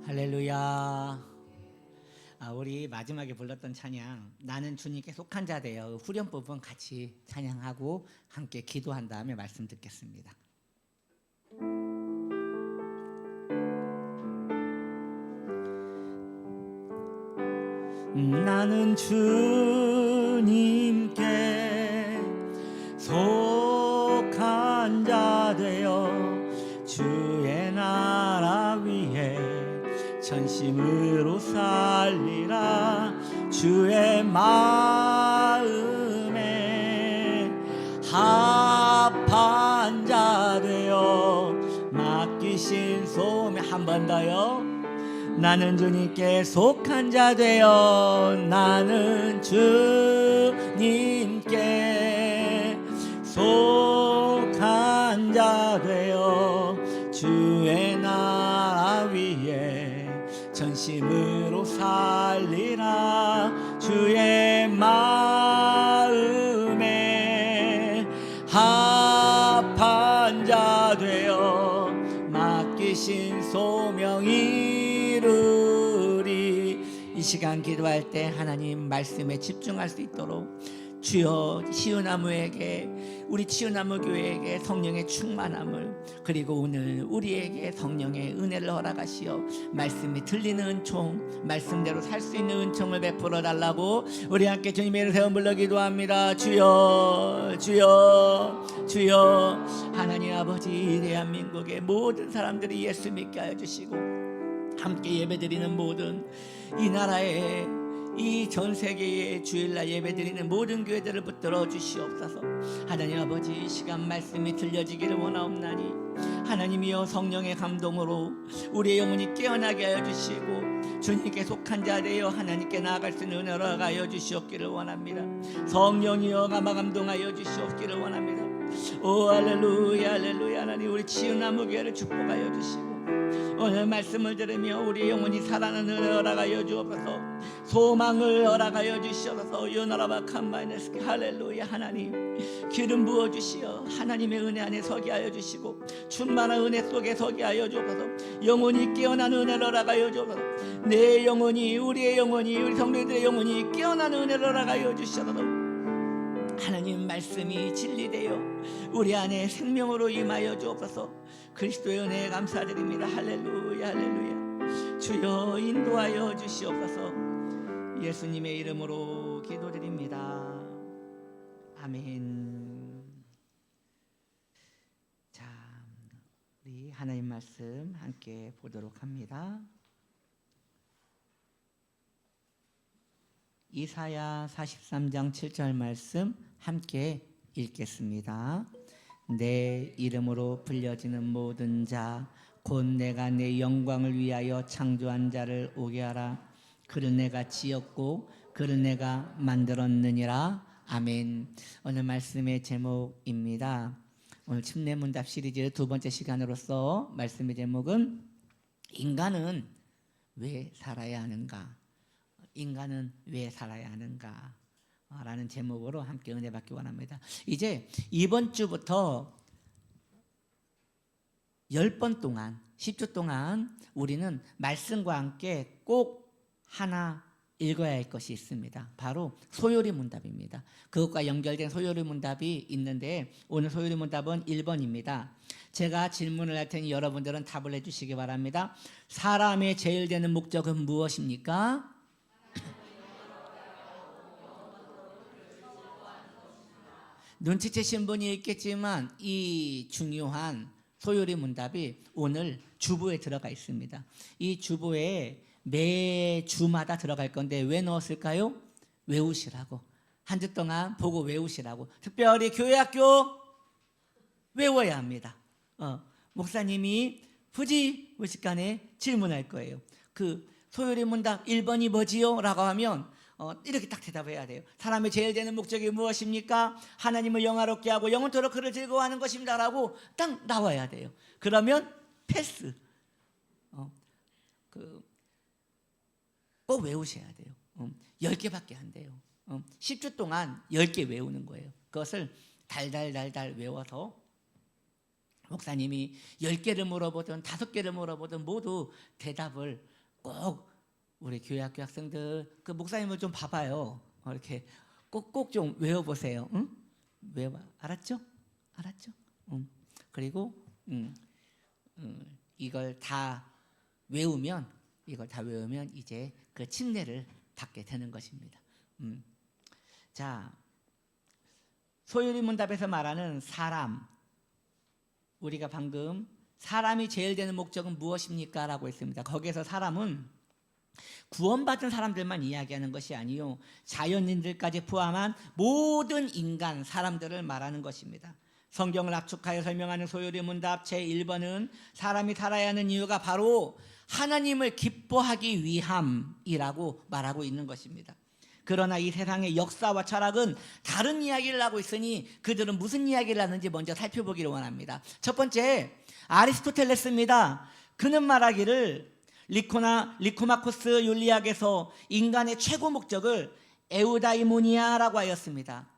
할렐루야. 우리 마지막에 불렀던 찬양 나는 주님께 속한 자 되어 후렴 부분 같이 찬양하고 함께 기도한 다음에 말씀 듣겠습니다. 나는 주님께 속한 자 되어 주의 나라 위에 전심으로 살리라. 주의 마음에 합한 자 되어 맡기신 소매. 한 번 더요. 나는 주님께 속한 자 되어 나는 주님께 속한 자 되어 주의 나라 위에 전심으로 살리라. 주의 마음에 합한 자 되어 맡기신 소명 이루리. 이 시간 기도할 때 하나님 말씀에 집중할 수 있도록 주여 치유나무에게, 우리 치유나무 교회에게 성령의 충만함을, 그리고 오늘 우리에게 성령의 은혜를 허락하시어 말씀이 들리는 은총, 말씀대로 살 수 있는 은총을 베풀어 달라고 우리 함께 주님의 이름을 세워 불러 기도합니다. 주여 주여 주여. 하나님 아버지, 대한민국의 모든 사람들이 예수 믿게 하여 주시고 함께 예배드리는 모든 이 나라의, 이 전 세계의 주일날 예배드리는 모든 교회들을 붙들어 주시옵소서. 하나님 아버지, 이 시간 말씀이 들려지기를 원하옵나니 하나님이여 성령의 감동으로 우리의 영혼이 깨어나게 하여 주시고 주님께 속한 자 되어 하나님께 나아갈 수 있는 은혜를 하여 주시옵기를 원합니다. 성령이여 감화 감동하여 주시옵기를 원합니다. 오 할렐루야 할렐루야. 하나님 우리 치유나무 교회를 축복하여 주시고 오늘 말씀을 들으며 우리 영혼이 살아나는 은혜를 허락하여 주옵소서. 소망을 허락하여 주시옵소서. 요나라바 칸마이네스키. 할렐루야. 하나님 기름 부어 주시어 하나님의 은혜 안에 서게 하여 주시고 충만한 은혜 속에 서게 하여 주옵소서. 영혼이 깨어나는 은혜를 허락하여 주옵소서. 내 영혼이, 우리의 영혼이, 우리 성도들의 영혼이 깨어나는 은혜를 허락하여 주시옵소서. 하나님 말씀이 진리되어 우리 안에 생명으로 임하여 주옵소서. 그리스도의 은혜에 감사드립니다. 할렐루야 할렐루야. 주여 인도하여 주시옵소서. 예수님의 이름으로 기도드립니다. 아멘. 자, 우리 하나님 말씀 함께 보도록 합니다. 이사야 43장 7절 말씀 함께 읽겠습니다. 내 이름으로 불려지는 모든 자 곧 내가 내 영광을 위하여 창조한 자를 오게 하라. 그를 내가 지었고 그를 내가 만들었느니라. 아멘. 오늘 말씀의 제목입니다. 오늘 침례문답 시리즈 두 번째 시간으로서 말씀의 제목은 인간은 왜 살아야 하는가? 인간은 왜 살아야 하는가? 라는 제목으로 함께 은혜 받기 원합니다. 이제 이번 주부터 10번 동안, 10주 동안 우리는 말씀과 함께 꼭 하나 읽어야 할 것이 있습니다. 바로 소요리 문답입니다. 그것과 연결된 소요리 문답이 있는데 오늘 소요리 문답은 1번입니다. 제가 질문을 할 테니 여러분들은 답을 해주시기 바랍니다. 사람의 제일 되는 목적은 무엇입니까? 눈치채신 분이 있겠지만 이 중요한 소요리 문답이 오늘 주보에 들어가 있습니다. 이 주보에 매 주마다 들어갈 건데 왜 넣었을까요? 외우시라고. 한 주 동안 보고 외우시라고. 특별히 교회 학교 외워야 합니다. 목사님이 부지무식간에 질문할 거예요. 그 소요리 문답 1번이 뭐지요? 라고 하면 이렇게 딱 대답해야 돼요. 사람의 제일 되는 목적이 무엇입니까? 하나님을 영화롭게 하고 영원토록 그를 즐거워하는 것입니다 라고 딱 나와야 돼요. 그러면 패스. 꼭 외우셔야 돼요. 10개밖에 안 돼요. 10주 동안 10개 외우는 거예요. 그것을 달달달달 외워서 목사님이 10개를 물어보든 5개를 물어보든 모두 대답을 꼭 우리 교회학교 학생들 그 목사님을 좀 봐봐요. 이렇게 꼭 좀 외워보세요. 응? 외워 알았죠? 알았죠? 그리고 이걸 다 외우면 이제 그 침례를 받게 되는 것입니다. 자, 소요리 문답에서 말하는 사람, 우리가 방금 사람이 제일 되는 목적은 무엇입니까? 라고 했습니다. 거기에서 사람은 구원받은 사람들만 이야기하는 것이 아니요, 자연인들까지 포함한 모든 인간, 사람들을 말하는 것입니다. 성경을 압축하여 설명하는 소요리 문답 제1번은 사람이 살아야 하는 이유가 바로 하나님을 기뻐하기 위함이라고 말하고 있는 것입니다. 그러나 이 세상의 역사와 철학은 다른 이야기를 하고 있으니 그들은 무슨 이야기를 하는지 먼저 살펴보기를 원합니다. 첫 번째, 아리스토텔레스입니다. 그는 말하기를 리코마코스 윤리학에서 인간의 최고 목적을 에우다이모니아라고 하였습니다.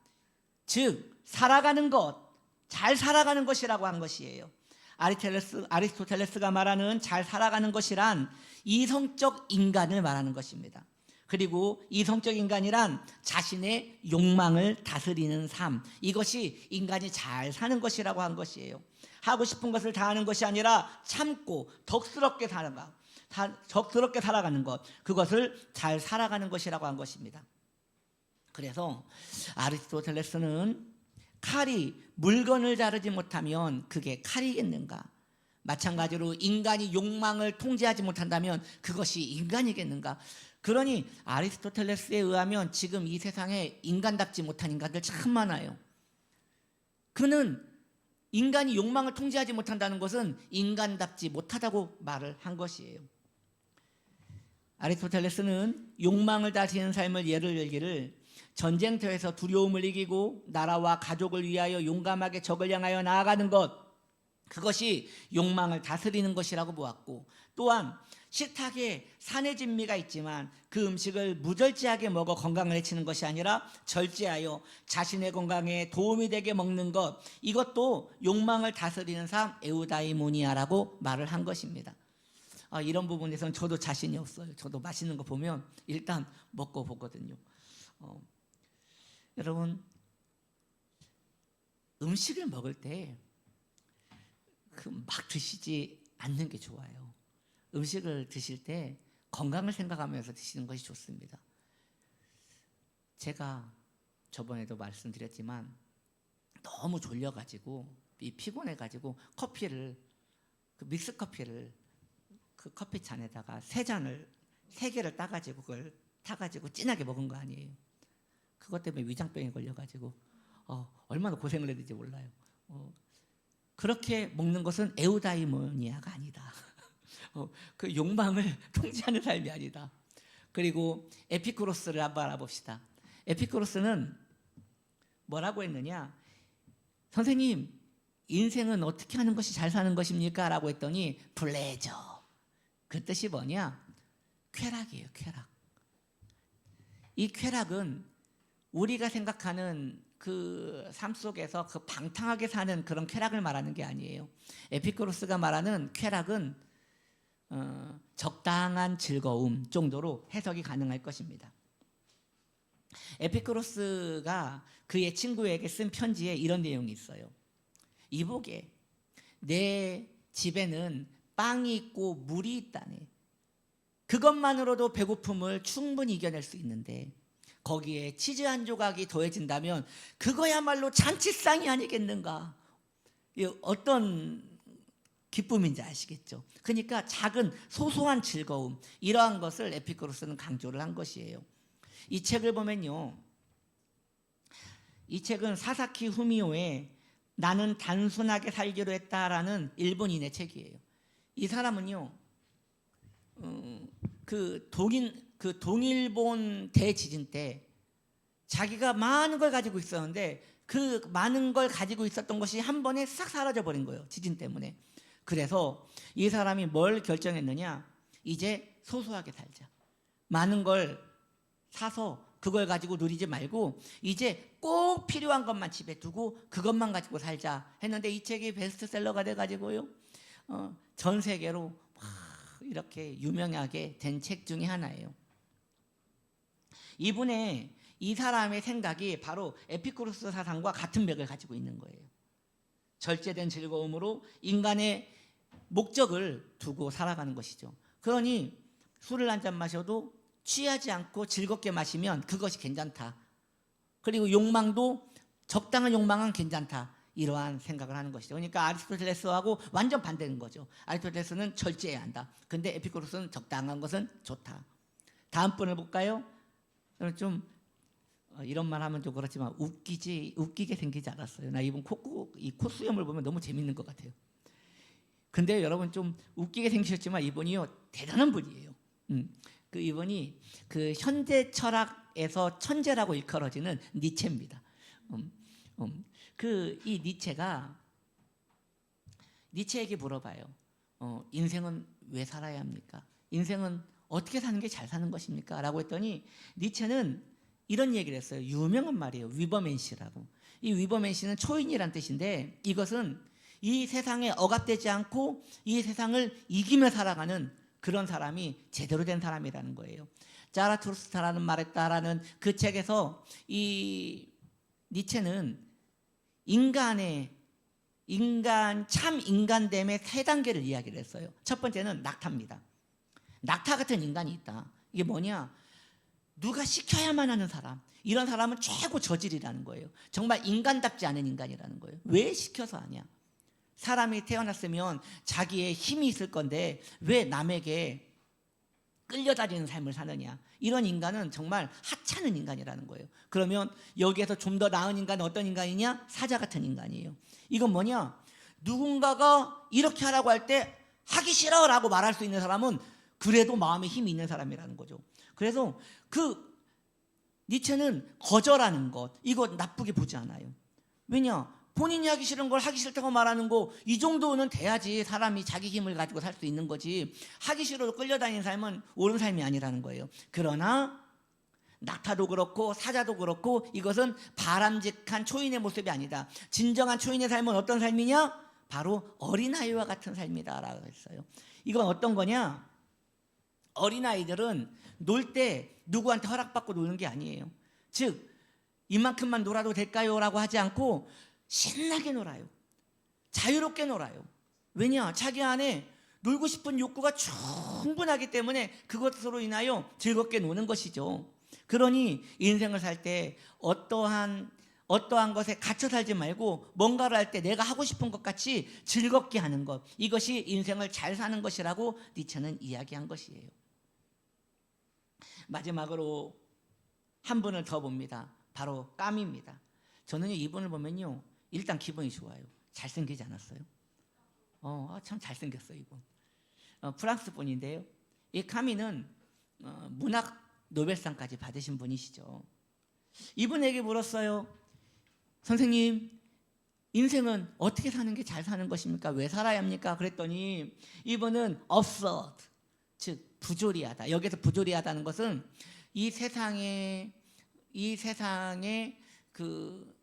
즉 살아가는 것, 잘 살아가는 것이라고 한 것이에요. 아리스토텔레스가 말하는 잘 살아가는 것이란 이성적 인간을 말하는 것입니다. 그리고 이성적 인간이란 자신의 욕망을 다스리는 삶, 이것이 인간이 잘 사는 것이라고 한 것이에요. 하고 싶은 것을 다 하는 것이 아니라 참고 덕스럽게 살아가는 것, 그것을 잘 살아가는 것이라고 한 것입니다. 그래서 아리스토텔레스는 칼이 물건을 자르지 못하면 그게 칼이겠는가? 마찬가지로 인간이 욕망을 통제하지 못한다면 그것이 인간이겠는가? 그러니 아리스토텔레스에 의하면 지금 이 세상에 인간답지 못한 인간들 참 많아요. 그는 인간이 욕망을 통제하지 못한다는 것은 인간답지 못하다고 말을 한 것이에요. 아리스토텔레스는 욕망을 다스리는 삶을 예를 들기를 전쟁터에서 두려움을 이기고 나라와 가족을 위하여 용감하게 적을 향하여 나아가는 것, 그것이 욕망을 다스리는 것이라고 보았고, 또한 식탁에 산의 진미가 있지만 그 음식을 무절제하게 먹어 건강을 해치는 것이 아니라 절제하여 자신의 건강에 도움이 되게 먹는 것, 이것도 욕망을 다스리는 삶, 에우다이모니아라고 말을 한 것입니다. 이런 부분에서는 저도 자신이 없어요. 저도 맛있는 거 보면 일단 먹고 보거든요. 여러분, 음식을 먹을 때 그 막 드시지 않는 게 좋아요. 음식을 드실 때 건강을 생각하면서 드시는 것이 좋습니다. 제가 저번에도 말씀드렸지만 너무 졸려가지고 피곤해가지고 커피를, 그 믹스 커피를 그 커피 잔에다가 3개를 따가지고 그걸 타가지고 진하게 먹은 거 아니에요. 그것 때문에 위장병에 걸려가지고 얼마나 고생을 했는지 몰라요. 그렇게 먹는 것은 에우다이모니아가 아니다. 그 욕망을 통제하는 삶이 아니다. 그리고 에피쿠로스를 한번 알아봅시다. 에피쿠로스는 뭐라고 했느냐? 선생님, 인생은 어떻게 하는 것이 잘 사는 것입니까? 라고 했더니 플레저, 그 뜻이 뭐냐? 쾌락이에요. 쾌락. 이 쾌락은 우리가 생각하는 그 삶 속에서 그 방탕하게 사는 그런 쾌락을 말하는 게 아니에요. 에피쿠로스가 말하는 쾌락은 적당한 즐거움 정도로 해석이 가능할 것입니다. 에피쿠로스가 그의 친구에게 쓴 편지에 이런 내용이 있어요. 이보게, 내 집에는 빵이 있고 물이 있다네. 그것만으로도 배고픔을 충분히 이겨낼 수 있는데 거기에 치즈 한 조각이 더해진다면 그거야말로 잔치상이 아니겠는가? 어떤 기쁨인지 아시겠죠? 그러니까 작은 소소한 즐거움, 이러한 것을 에피쿠로스는 강조를 한 것이에요. 이 책을 보면요, 이 책은 사사키 후미오의 나는 단순하게 살기로 했다라는 일본인의 책이에요. 이 사람은요, 그 동일본 대지진 때 자기가 많은 걸 가지고 있었는데 그 많은 걸 가지고 있었던 것이 한 번에 싹 사라져 버린 거예요. 지진 때문에. 그래서 이 사람이 뭘 결정했느냐? 이제 소소하게 살자. 많은 걸 사서 그걸 가지고 누리지 말고 이제 꼭 꼭 필요한 것만 집에 두고 그것만 가지고 살자 했는데 이 책이 베스트셀러가 돼가지고요. 전 세계로 이렇게 유명하게 된 책 중에 하나예요. 이 사람의 생각이 바로 에피쿠로스 사상과 같은 맥을 가지고 있는 거예요. 절제된 즐거움으로 인간의 목적을 두고 살아가는 것이죠. 그러니 술을 한 잔 마셔도 취하지 않고 즐겁게 마시면 그것이 괜찮다. 그리고 욕망도 적당한 욕망은 괜찮다. 이러한 생각을 하는 것이죠. 그러니까 아리스토텔레스하고 완전 반대인 거죠. 아리스토텔레스는 절제해야 한다. 근데 에피쿠로스는 적당한 것은 좋다. 다음 분을 볼까요? 좀 이런 말 하면 좀 그렇지만 웃기게 생기지 않았어요. 나 이분 이 콧수염을 보면 너무 재밌는 것 같아요. 근데 여러분 좀 웃기게 생기셨지만 이분이요 대단한 분이에요. 그 이분이 그 현대 철학에서 천재라고 일컬어지는 니체입니다. 이 니체가 니체에게 물어봐요. 인생은 왜 살아야 합니까? 인생은 어떻게 사는 게 잘 사는 것입니까? 라고 했더니 니체는 이런 얘기를 했어요. 유명한 말이에요. 위버맨시라고. 이 위버맨시는 초인이란 뜻인데 이것은 이 세상에 억압되지 않고 이 세상을 이기며 살아가는 그런 사람이 제대로 된 사람이라는 거예요. 자라투스트라는 말에 따라는 그 책에서 이 니체는 참 인간됨의 세 단계를 이야기를 했어요. 첫 번째는 낙타입니다. 낙타 같은 인간이 있다. 이게 뭐냐? 누가 시켜야만 하는 사람. 이런 사람은 최고 저질이라는 거예요. 정말 인간답지 않은 인간이라는 거예요. 왜 시켜서 하냐? 사람이 태어났으면 자기의 힘이 있을 건데 왜 남에게 끌려다니는 삶을 사느냐? 이런 인간은 정말 하찮은 인간이라는 거예요. 그러면 여기에서 좀 더 나은 인간은 어떤 인간이냐? 사자 같은 인간이에요. 이건 뭐냐? 누군가가 이렇게 하라고 할 때 하기 싫어라고 말할 수 있는 사람은 그래도 마음에 힘이 있는 사람이라는 거죠. 그래서 그 니체는 거절하는 것 이거 나쁘게 보지 않아요. 왜냐? 본인이 하기 싫은 걸 하기 싫다고 말하는 거 이 정도는 돼야지 사람이 자기 힘을 가지고 살 수 있는 거지. 하기 싫어도 끌려다니는 삶은 옳은 삶이 아니라는 거예요. 그러나 낙타도 그렇고 사자도 그렇고 이것은 바람직한 초인의 모습이 아니다. 진정한 초인의 삶은 어떤 삶이냐? 바로 어린아이와 같은 삶이다라고 했어요. 이건 어떤 거냐? 어린아이들은 놀 때 누구한테 허락받고 노는 게 아니에요. 즉 이만큼만 놀아도 될까요? 라고 하지 않고 신나게 놀아요. 자유롭게 놀아요. 왜냐? 자기 안에 놀고 싶은 욕구가 충분하기 때문에 그것으로 인하여 즐겁게 노는 것이죠. 그러니 인생을 살 때 어떠한 것에 갇혀 살지 말고 뭔가를 할 때 내가 하고 싶은 것 같이 즐겁게 하는 것, 이것이 인생을 잘 사는 것이라고 니체는 이야기한 것이에요. 마지막으로 한 분을 더 봅니다. 바로 까미입니다. 저는 이분을 보면요 일단 기분이 좋아요. 잘생기지 않았어요? 참 잘생겼어요 이분. 프랑스 분인데요. 이 까미는 문학 노벨상까지 받으신 분이시죠. 이분에게 물었어요. 선생님, 인생은 어떻게 사는 게 잘 사는 것입니까? 왜 살아야 합니까? 그랬더니 이분은 absurd, 즉 부조리하다. 여기서 부조리하다는 것은 이 세상의 그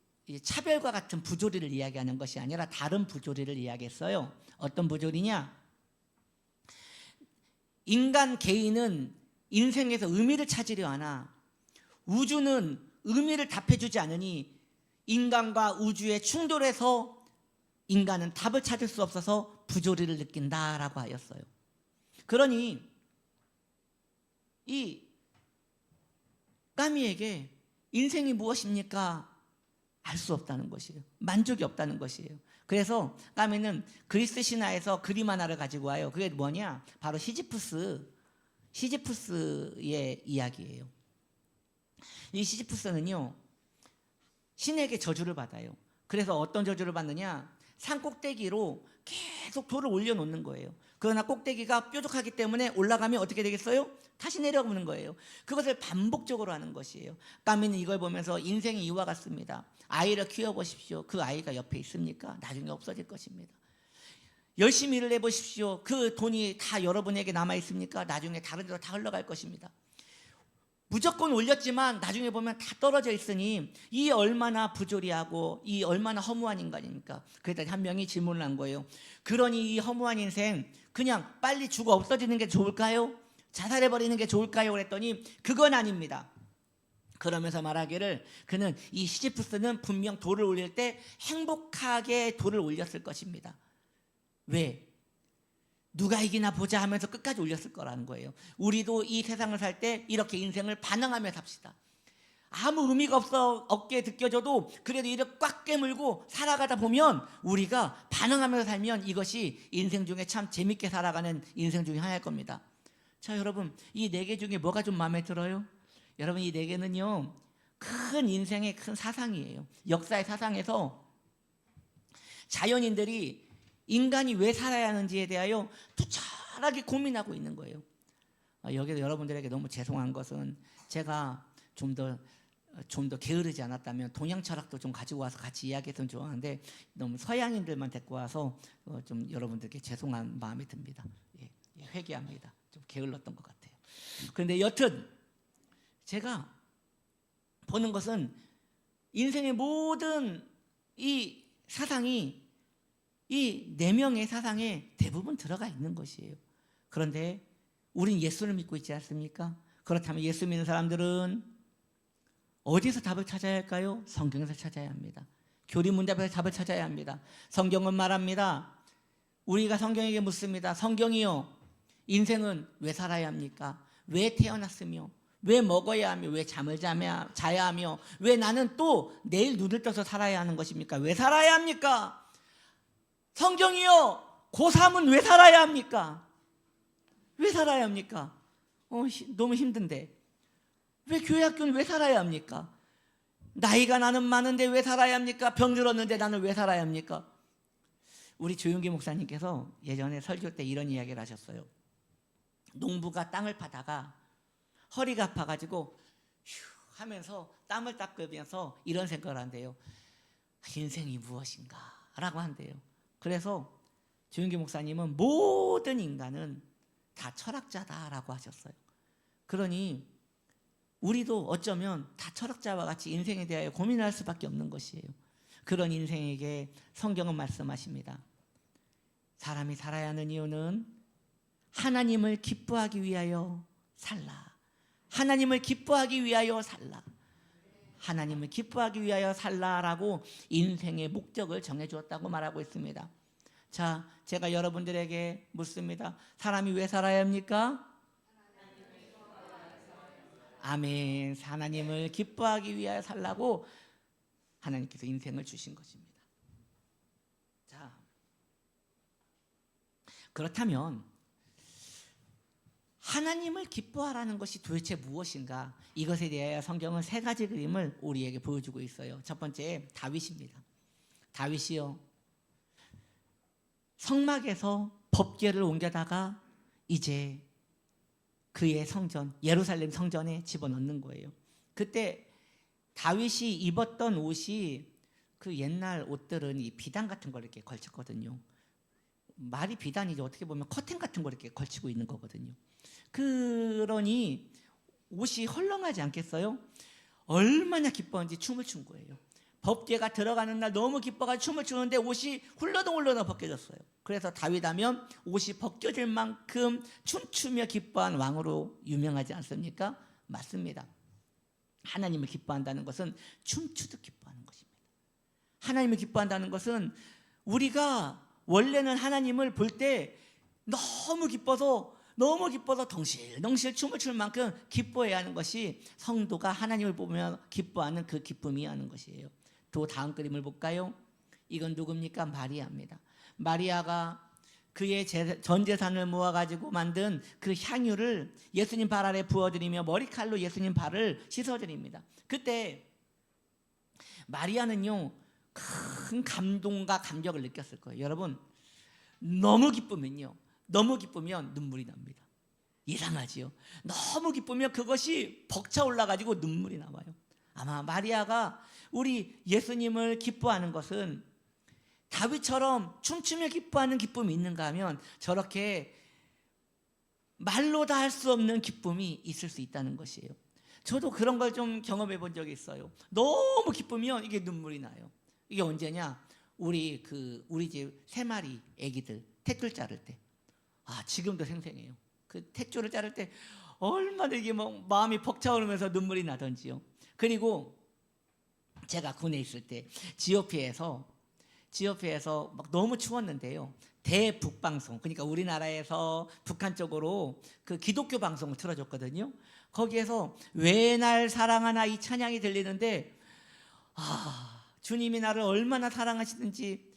차별과 같은 부조리를 이야기하는 것이 아니라 다른 부조리를 이야기했어요. 어떤 부조리냐? 인간 개인은 인생에서 의미를 찾으려 하나 우주는 의미를 답해주지 않으니 인간과 우주의 충돌에서 인간은 답을 찾을 수 없어서 부조리를 느낀다라고 하였어요. 그러니 이 까미에게 인생이 무엇입니까? 알 수 없다는 것이에요. 만족이 없다는 것이에요. 그래서 까미는 그리스 신화에서 그림 하나를 가지고 와요. 그게 뭐냐? 바로 시지프스의 이야기예요. 이 시지프스는요 신에게 저주를 받아요. 그래서 어떤 저주를 받느냐? 산 꼭대기로 계속 돌을 올려놓는 거예요. 그러나 꼭대기가 뾰족하기 때문에 올라가면 어떻게 되겠어요? 다시 내려오는 거예요. 그것을 반복적으로 하는 것이에요. 까미는 이걸 보면서 인생이 이와 같습니다. 아이를 키워보십시오. 그 아이가 옆에 있습니까? 나중에 없어질 것입니다. 열심히 일을 해보십시오. 그 돈이 다 여러분에게 남아있습니까? 나중에 다른 데로 다 흘러갈 것입니다. 무조건 올렸지만 나중에 보면 다 떨어져 있으니 이 얼마나 부조리하고 이 얼마나 허무한 인간입니까? 그랬더니 한 명이 질문을 한 거예요. 그러니 이 허무한 인생 그냥 빨리 죽어 없어지는 게 좋을까요? 자살해버리는 게 좋을까요? 그랬더니 그건 아닙니다. 그러면서 말하기를 그는 이 시지프스는 분명 돌을 올릴 때 행복하게 돌을 올렸을 것입니다. 왜? 누가 이기나 보자 하면서 끝까지 올렸을 거라는 거예요. 우리도 이 세상을 살 때 이렇게 인생을 반항하며 삽시다. 아무 의미가 없게 느껴져도 그래도 이렇게 꽉 깨물고 살아가다 보면 우리가 반항하면서 살면 이것이 인생 중에 참 재밌게 살아가는 인생 중에 하나일 겁니다. 자, 여러분, 이 4개 중에 뭐가 좀 마음에 들어요? 여러분, 이 4개는요 큰 인생의 큰 사상이에요. 역사의 사상에서 자연인들이 인간이 왜 살아야 하는지에 대하여 투철하게 고민하고 있는 거예요. 여기서 여러분들에게 너무 죄송한 것은 제가 좀 더 게으르지 않았다면 동양 철학도 좀 가지고 와서 같이 이야기했으면 좋아하는데 너무 서양인들만 데리고 와서 좀 여러분들께 죄송한 마음이 듭니다. 회개합니다. 좀 게을렀던 것 같아요. 그런데 여튼 제가 보는 것은 인생의 모든 이 사상이 이 4명의 사상에 대부분 들어가 있는 것이에요. 그런데 우린 예수를 믿고 있지 않습니까? 그렇다면 예수 믿는 사람들은 어디서 답을 찾아야 할까요? 성경에서 찾아야 합니다. 교리문답에서 답을 찾아야 합니다. 성경은 말합니다. 우리가 성경에게 묻습니다. 성경이요, 인생은 왜 살아야 합니까? 왜 태어났으며 왜 먹어야 하며 왜 잠을 자야 하며 왜 나는 또 내일 눈을 떠서 살아야 하는 것입니까? 왜 살아야 합니까? 성경이요, 고3은 왜 살아야 합니까? 왜 살아야 합니까? 너무 힘든데. 왜 교회 학교는 왜 살아야 합니까? 나이가 나는 많은데 왜 살아야 합니까? 병들었는데 나는 왜 살아야 합니까? 우리 조윤기 목사님께서 예전에 설교 때 이런 이야기를 하셨어요. 농부가 땅을 파다가 허리가 아파가지고 휴 하면서 땀을 닦으면서 이런 생각을 한대요. 인생이 무엇인가? 라고 한대요. 그래서 조윤기 목사님은 모든 인간은 다 철학자다라고 하셨어요. 그러니 우리도 어쩌면 다 철학자와 같이 인생에 대하여 고민할 수밖에 없는 것이에요. 그런 인생에게 성경은 말씀하십니다. 사람이 살아야 하는 이유는 하나님을 기뻐하기 위하여 살라. 하나님을 기뻐하기 위하여 살라. 하나님을 기뻐하기 위하여 살라라고 인생의 목적을 정해주었다고 말하고 있습니다. 자, 제가 여러분들에게 묻습니다. 사람이 왜 살아야 합니까? 아멘. 하나님을 기뻐하기 위하여 살라고 하나님께서 인생을 주신 것입니다. 자, 그렇다면 하나님을 기뻐하라는 것이 도대체 무엇인가? 이것에 대하여 성경은 3가지 그림을 우리에게 보여주고 있어요. 첫 번째, 다윗입니다. 다윗이요, 성막에서 법궤를 옮겨다가 이제 그의 성전, 예루살렘 성전에 집어넣는 거예요. 그때 다윗이 입었던 옷이 그 옛날 옷들은 이 비단 같은 걸 이렇게 걸쳤거든요. 말이 비단이죠. 어떻게 보면 커튼 같은 걸 이렇게 걸치고 있는 거거든요. 그러니 옷이 헐렁하지 않겠어요? 얼마나 기뻤는지 춤을 춘 거예요. 법궤가 들어가는 날 너무 기뻐가지고 춤을 추는데 옷이 훌러덩 벗겨졌어요. 그래서 다윗하면 옷이 벗겨질 만큼 춤추며 기뻐한 왕으로 유명하지 않습니까? 맞습니다. 하나님을 기뻐한다는 것은 춤추듯 기뻐하는 것입니다. 하나님을 기뻐한다는 것은 우리가 원래는 하나님을 볼 때 너무 기뻐서 덩실덩실 춤을 출 만큼 기뻐해야 하는 것이 성도가 하나님을 보며 기뻐하는 그 기쁨이 하는 것이에요. 또 다음 그림을 볼까요? 이건 누굽니까? 마리아입니다. 마리아가 그의 전 재산을 모아가지고 만든 그 향유를 예수님 발 아래 부어드리며 머리칼로 예수님 발을 씻어드립니다. 그때 마리아는요, 큰 감동과 감격을 느꼈을 거예요. 여러분, 너무 기쁘면 눈물이 납니다. 이상하지요? 너무 기쁘면 그것이 벅차 올라가지고 눈물이 나와요. 아마 마리아가 우리 예수님을 기뻐하는 것은 다윗처럼 춤추며 기뻐하는 기쁨이 있는가 하면 저렇게 말로 다 할 수 없는 기쁨이 있을 수 있다는 것이에요. 저도 그런 걸 좀 경험해 본 적이 있어요. 너무 기쁘면 이게 눈물이 나요. 이게 언제냐? 우리 집 세 마리 아기들 탯줄 자를 때, 지금도 생생해요. 그 탯줄을 자를 때 얼마나 이게 뭐 마음이 벅차오르면서 눈물이 나던지요. 그리고 제가 군에 있을 때 지오피에서 막 너무 추웠는데요. 대북방송, 그러니까 우리나라에서 북한 쪽으로 그 기독교 방송을 틀어줬거든요. 거기에서 왜 날 사랑하나 이 찬양이 들리는데, 주님이 나를 얼마나 사랑하시는지,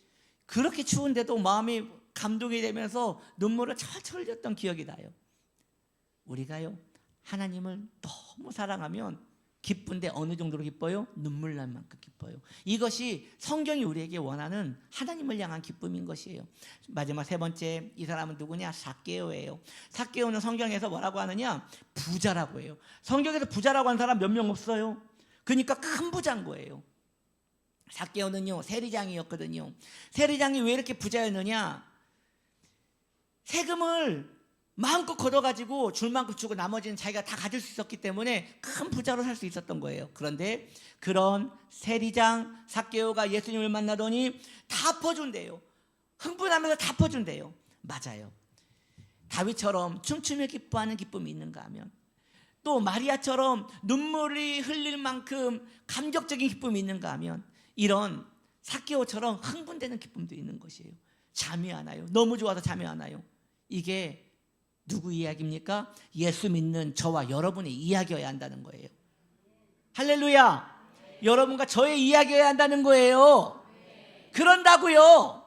그렇게 추운데도 마음이 감동이 되면서 눈물을 철철 흘렸던 기억이 나요. 우리가요, 하나님을 너무 사랑하면 기쁜데 어느 정도로 기뻐요? 눈물 날 만큼 기뻐요. 이것이 성경이 우리에게 원하는 하나님을 향한 기쁨인 것이에요. 마지막 세 번째, 이 사람은 누구냐? 삭개오예요. 삭개오는 성경에서 뭐라고 하느냐? 부자라고 해요. 성경에서 부자라고 하는 사람 몇 명 없어요. 그러니까 큰 부자인 거예요. 삭개오는요, 세리장이었거든요. 세리장이 왜 이렇게 부자였느냐? 세금을 마음껏 걷어가지고 줄 만큼 주고 나머지는 자기가 다 가질 수 있었기 때문에 큰 부자로 살 수 있었던 거예요. 그런데 그런 세리장 삭개오가 예수님을 만나더니 다 퍼준대요. 흥분하면서 다 퍼준대요. 맞아요. 다윗처럼 춤추며 기뻐하는 기쁨이 있는가 하면, 또 마리아처럼 눈물이 흘릴 만큼 감격적인 기쁨이 있는가 하면, 이런 삭개오처럼 흥분되는 기쁨도 있는 것이에요. 잠이 안 와요. 너무 좋아서 잠이 안 와요. 이게 누구 이야기입니까? 예수 믿는 저와 여러분의 이야기여야 한다는 거예요. 할렐루야. 여러분과 저의 이야기여야 한다는 거예요. 그런다고요.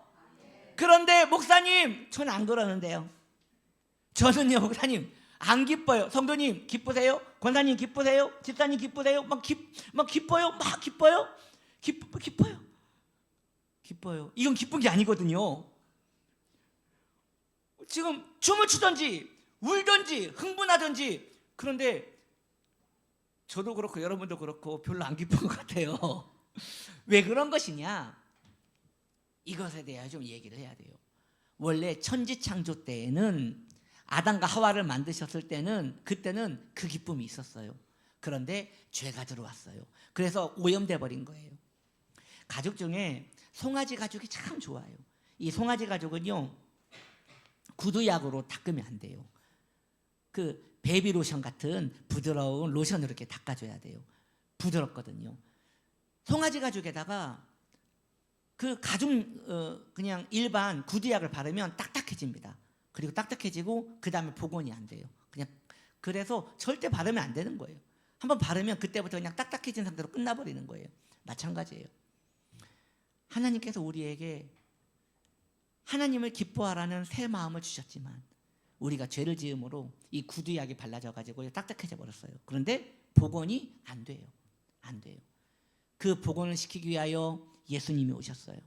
그런데 목사님, 저는 안 그러는데요. 저는요, 목사님 안 기뻐요. 성도님 기쁘세요? 권사님 기쁘세요? 집사님 기쁘세요? 막 기뻐요. 막 기뻐요. 기뻐요. 이건 기쁜 게 아니거든요. 지금 춤을 추든지 울든지 흥분하든지, 그런데 저도 그렇고 여러분도 그렇고 별로 안 기쁜 것 같아요. 왜 그런 것이냐? 이것에 대해 좀 얘기를 해야 돼요. 원래 천지창조 때에는 아담과 하와를 만드셨을 때는, 그때는 그 기쁨이 있었어요. 그런데 죄가 들어왔어요. 그래서 오염돼 버린 거예요. 가족 중에 송아지 가죽이 참 좋아요. 이 송아지 가죽은요, 구두약으로 닦으면 안 돼요. 그 베이비 로션 같은 부드러운 로션으로 이렇게 닦아줘야 돼요. 부드럽거든요. 송아지 가죽에다가 그 가죽 그냥 일반 구두약을 바르면 딱딱해집니다. 그리고 딱딱해지고 그 다음에 복원이 안 돼요. 그냥 그래서 절대 바르면 안 되는 거예요. 한번 바르면 그때부터 그냥 딱딱해진 상태로 끝나버리는 거예요. 마찬가지예요. 하나님께서 우리에게 하나님을 기뻐하라는 새 마음을 주셨지만, 우리가 죄를 지음으로 이 구두약이 발라져 가지고 딱딱해져 버렸어요. 그런데 복원이 안 돼요. 그 복원을 시키기 위하여 예수님이 오셨어요.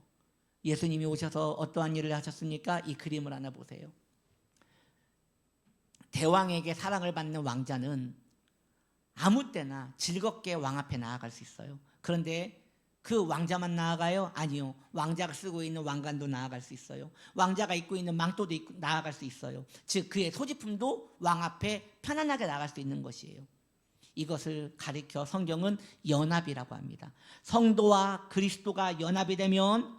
예수님이 오셔서 어떠한 일을 하셨습니까? 이 그림을 하나 보세요. 대왕에게 사랑을 받는 왕자는 아무 때나 즐겁게 왕 앞에 나아갈 수 있어요. 그런데 그 왕자만 나아가요? 아니요. 왕자가 쓰고 있는 왕관도 나아갈 수 있어요. 왕자가 입고 있는 망토도 나아갈 수 있어요. 즉 그의 소지품도 왕 앞에 편안하게 나갈 수 있는 것이에요. 이것을 가리켜 성경은 연합이라고 합니다. 성도와 그리스도가 연합이 되면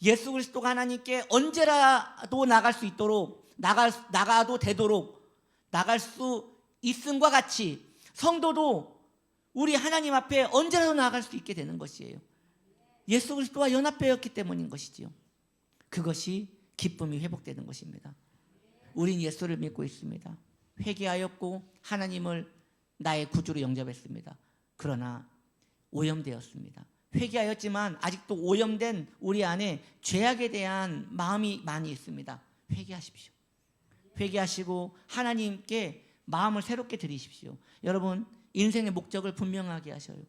예수 그리스도가 하나님께 언제라도 나갈 수 있도록, 나가도 되도록 나갈 수 있음과 같이 성도도 우리 하나님 앞에 언제라도 나아갈 수 있게 되는 것이에요. 예수 그리스도와 연합되었기 때문인 것이지요. 그것이 기쁨이 회복되는 것입니다. 우린 예수를 믿고 있습니다. 회개하였고 하나님을 나의 구주로 영접했습니다. 그러나 오염되었습니다. 회개하였지만 아직도 오염된 우리 안에 죄악에 대한 마음이 많이 있습니다. 회개하십시오. 회개하시고 하나님께 마음을 새롭게 드리십시오. 여러분, 인생의 목적을 분명하게 하셔요.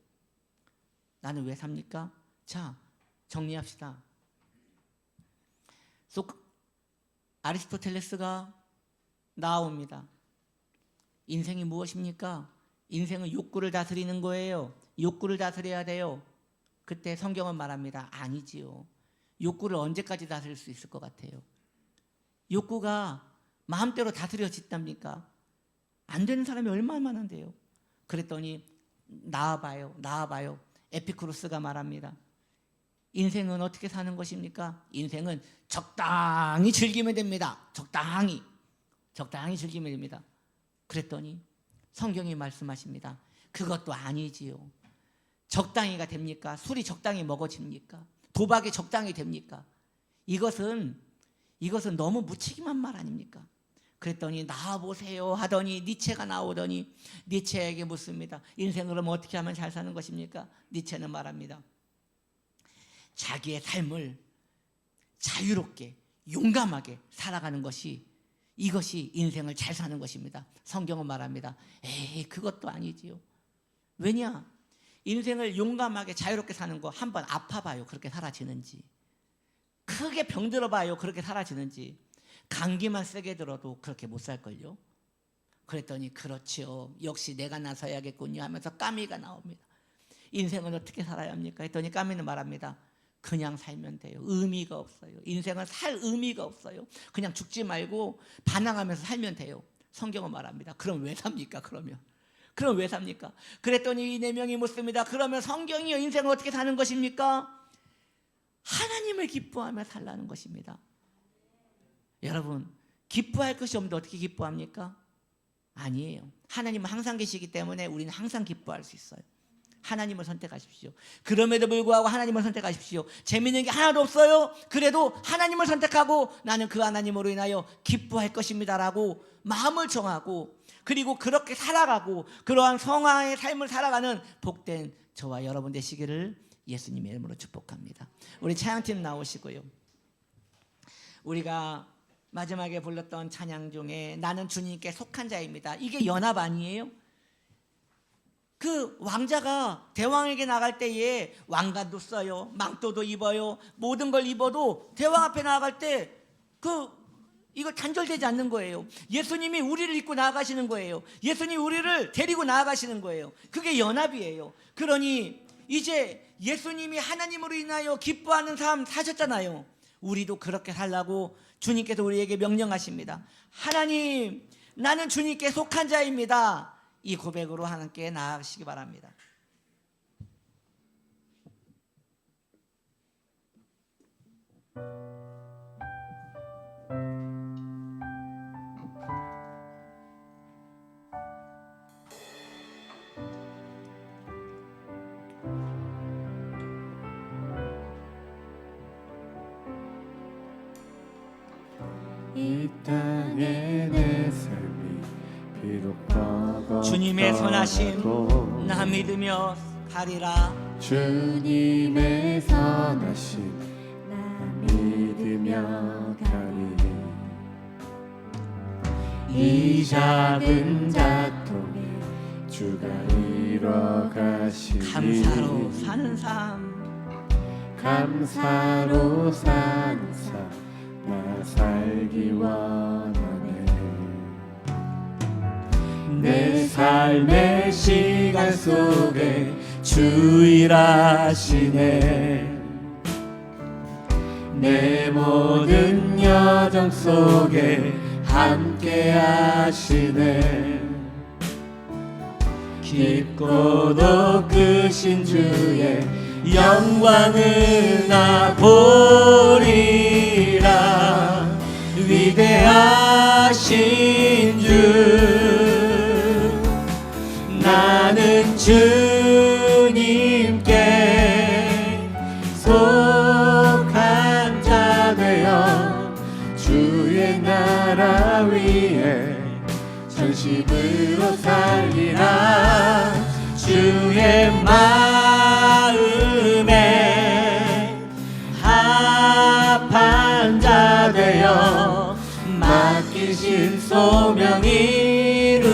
나는 왜 삽니까? 자, 정리합시다. 아리스토텔레스가 나옵니다. 인생이 무엇입니까? 인생은 욕구를 다스리는 거예요. 욕구를 다스려야 돼요. 그때 성경은 말합니다. 아니지요. 욕구를 언제까지 다스릴 수 있을 것 같아요? 욕구가 마음대로 다스려진답니까? 안 되는 사람이 얼마나 많은데요. 그랬더니 나와봐요. 에피쿠로스가 말합니다. 인생은 어떻게 사는 것입니까? 인생은 적당히 즐기면 됩니다. 적당히 즐기면 됩니다. 그랬더니 성경이 말씀하십니다. 그것도 아니지요. 적당히가 됩니까? 술이 적당히 먹어집니까? 도박이 적당히 됩니까? 이것은 너무 무책임한 말 아닙니까? 그랬더니 나와보세요 하더니 니체가 나오더니 니체에게 묻습니다. 인생을 그럼 어떻게 하면 잘 사는 것입니까? 니체는 말합니다. 자기의 삶을 자유롭게 용감하게 살아가는 것이, 이것이 인생을 잘 사는 것입니다. 성경은 말합니다. 에이, 그것도 아니지요. 왜냐? 인생을 용감하게 자유롭게 사는 거 한번 아파봐요. 그렇게 사라지는지. 크게 병들어봐요. 그렇게 사라지는지. 감기만 세게 들어도 그렇게 못 살걸요. 그랬더니 그렇죠, 역시 내가 나서야겠군요 하면서 까미가 나옵니다. 인생은 어떻게 살아야 합니까? 했더니 까미는 말합니다. 그냥 살면 돼요. 의미가 없어요. 인생은 살 의미가 없어요. 그냥 죽지 말고 반항하면서 살면 돼요. 성경은 말합니다. 그럼 왜 삽니까? 그럼 왜 삽니까? 그랬더니 이 네 명이 묻습니다. 그러면 성경이요, 인생은 어떻게 사는 것입니까? 하나님을 기뻐하며 살라는 것입니다. 여러분, 기뻐할 것이 없는데 어떻게 기뻐합니까? 아니에요. 하나님은 항상 계시기 때문에 우리는 항상 기뻐할 수 있어요. 하나님을 선택하십시오. 그럼에도 불구하고 하나님을 선택하십시오. 재미있는 게 하나도 없어요. 그래도 하나님을 선택하고 나는 그 하나님으로 인하여 기뻐할 것입니다라고 마음을 정하고, 그리고 그렇게 살아가고 그러한 성화의 삶을 살아가는 복된 저와 여러분 되시기를 예수님의 이름으로 축복합니다. 우리 찬양팀 나오시고요. 우리가 마지막에 불렀던 찬양 중에 나는 주님께 속한 자입니다. 이게 연합 아니에요? 그 왕자가 대왕에게 나갈 때에 왕관도 써요, 망토도 입어요, 모든 걸 입어도 대왕 앞에 나아갈 때 이거 단절되지 않는 거예요. 예수님이 우리를 입고 나아가시는 거예요. 예수님이 우리를 데리고 나아가시는 거예요. 그게 연합이에요. 그러니 이제 예수님이 하나님으로 인하여 기뻐하는 삶 사셨잖아요. 우리도 그렇게 살라고 주님께서 우리에게 명령하십니다. 하나님, 나는 주님께 속한 자입니다. 이 고백으로 하나님께 나아가시기 바랍니다. 이 땅에 내 삶이 비록 버겁더라도 주님의 선하심 나 믿으며 가리라. 주님의 선하심 나 믿으며 가리. 이 작은 자통에 주가 이뤄가시니 감사로 사는 삶, 감사로 사는 삶 나 살기 원하네. 내 삶의 시간 속에 주 일하시네. 내 모든 여정 속에 함께 하시네. 깊고도 크신 주의 영광을 나 보리라. 위대하신 주 나는 주님께 속한 자 되어 주의 나라 위에 전심으로 살리라. 주의 마음에 합한 자 되어 맡기신 소명 이루리.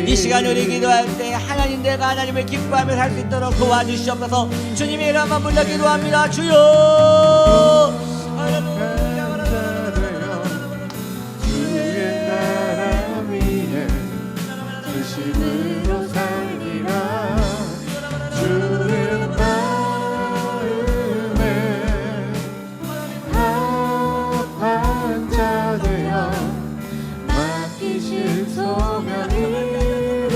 이 시간 우리 기도할 때 하나님, 내가 하나님을 기뻐하며 살 수 있도록 도와주시옵소서. 주님의 이름만 불러 기도합니다. 주여, 주의 나라 위에 전심으로 살리라. 주의 마음에 합한 자 되어 맡기신 소명 이루리.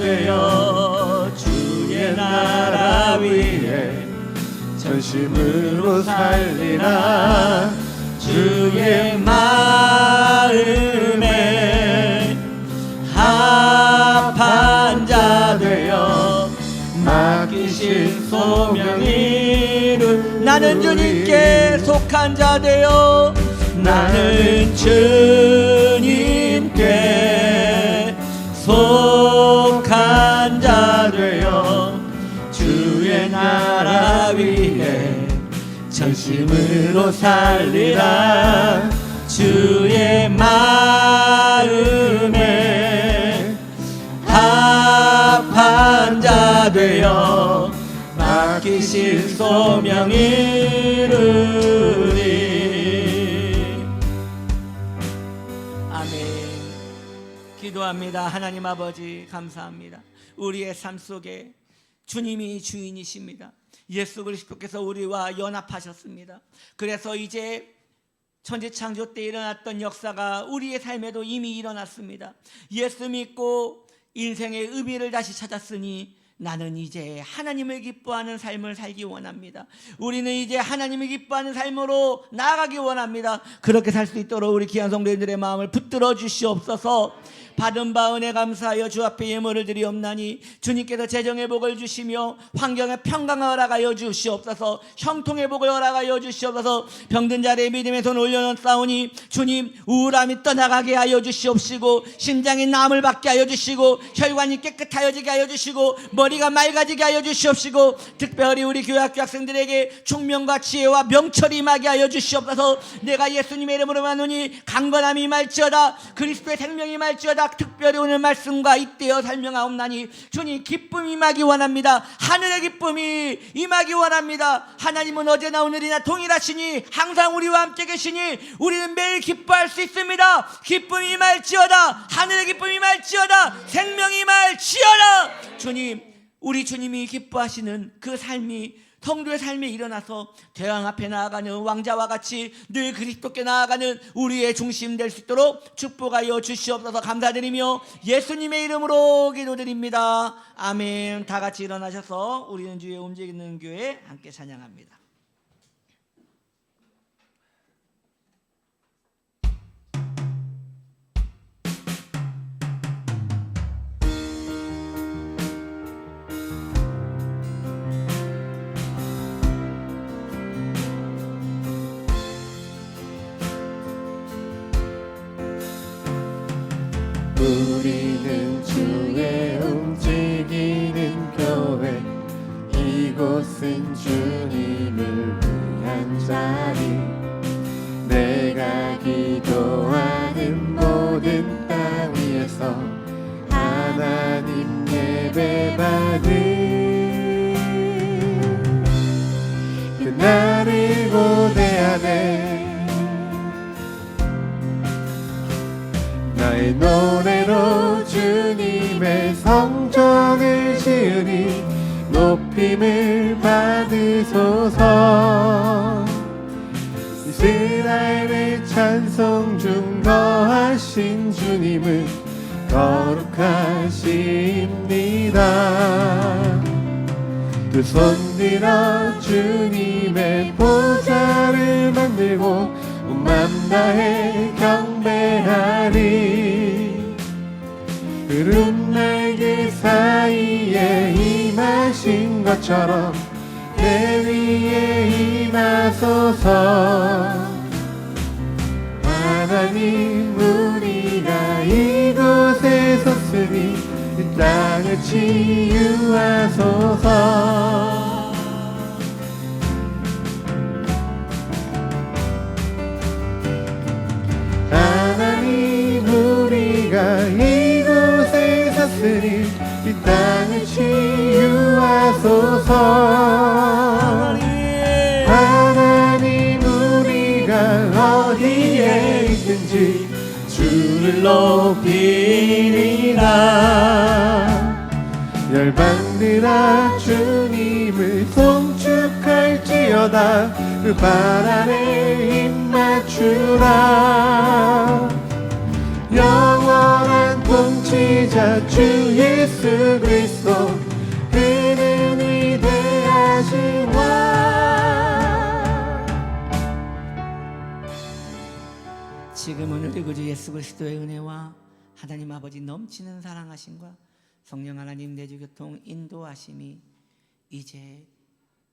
되어 주의 나라 위에 전심으로 살리라. 주의 마음에 합한 자 되어 맡기신 소명 이룬 나는 주님께 속한 자 되어 나는 주님께 속한 자 되어 주의 나라 위에 전심으로 살리라. 주의 마음에 합한 자 되어 맡기신 소명 이루리. 아멘. 기도합니다. 하나님 아버지 감사합니다. 우리의 삶 속에 주님이 주인이십니다. 예수 그리스도께서 우리와 연합하셨습니다. 그래서 이제 천지창조 때 일어났던 역사가 우리의 삶에도 이미 일어났습니다. 예수 믿고 인생의 의미를 다시 찾았으니 나는 이제 하나님을 기뻐하는 삶을 살기 원합니다. 우리는 이제 하나님을 기뻐하는 삶으로 나아가기 원합니다. 그렇게 살 수 있도록 우리 귀한 성도님들의 마음을 붙들어 주시옵소서. 받은 바 은혜 감사하여 주 앞에 예물을 드리옵나니 주님께서 재정의 복을 주시며 환경의 평강을 허락하여 주시옵소서. 형통의 복을 허락하여 주시옵소서. 병든 자리에 믿음의 손 올려놓사오니 주님 우울함이 떠나가게 하여 주시옵시고 심장이 남을 받게 하여 주시고 혈관이 깨끗하여지게 하여 주시고 머리가 맑아지게 하여 주시옵시고 특별히 우리 교회 학교 학생들에게 총명과 지혜와 명철이 임하게 하여 주시옵소서. 내가 예수님의 이름으로 만오니 강건함이 임할지어다. 그리스도의 생명이 임할지어다. 특별히 오늘 말씀과 잇대어 설명하옵나니 주님 기쁨이 임하기 원합니다. 하늘의 기쁨이 임하기 원합니다. 하나님은 어제나 오늘이나 동일하시니 항상 우리와 함께 계시니 우리는 매일 기뻐할 수 있습니다. 기쁨이 임할지어다. 하늘의 기쁨이 임할지어다. 생명이 임할지어다. 주님, 우리 주님이 기뻐하시는 그 삶이 성도의 삶에 일어나서 대왕 앞에 나아가는 왕자와 같이 늘 그리스도께 나아가는 우리의 중심 될 수 있도록 축복하여 주시옵소서. 감사드리며 예수님의 이름으로 기도드립니다. 아멘. 다 같이 일어나셔서 우리는 주의 움직이는 교회 함께 찬양합니다. 우리는 주의 움직이는 교회. 이곳은 주님을 위한 자리. 내가 기도하는 모든 땅 위에서 하나님 예배받은 그날을 고대하네. 나의 노래로 주님의 성전을 지으니 높임을 받으소서. 이스라엘의 찬송 중 거하신 주님은 거룩하십니다. 두 손 들어 주님의 보좌를 만들고 온 맘 다해 경배하리. 구름 날개 사이에 임하신 것처럼 내 위에 임하소서. 하나님 우리가 이곳에 섰으니 이 땅을 치유하소서. 하나님 우리가 이곳에 섰으니 이 땅을 치유하소서. 하나님 우리가 어디에 있든지 주를 높이리라. 열방들아 주님을 송축할지어다. 그 발 아래 힘 맞추라. 영원한 통치 통치자 주 예수 그리스도 그는 위대하신 왕. 지금은 우리 구주 예수 그리스도의 은혜와 하나님 아버지 넘치는 사랑하심과 성령 하나님 내주교통 인도하심이 이제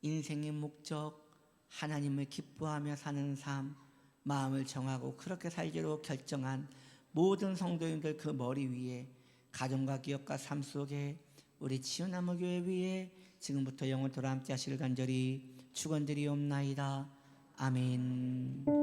인생의 목적 하나님을 기뻐하며 사는 삶, 마음을 정하고 그렇게 살기로 결정한 모든 성도님들 그 머리 위에 가정과 기업과 삶 속에 우리 치유나무교회 위에 지금부터 영원토록 함께 하시길 간절히 축원드리옵나이다. 아멘.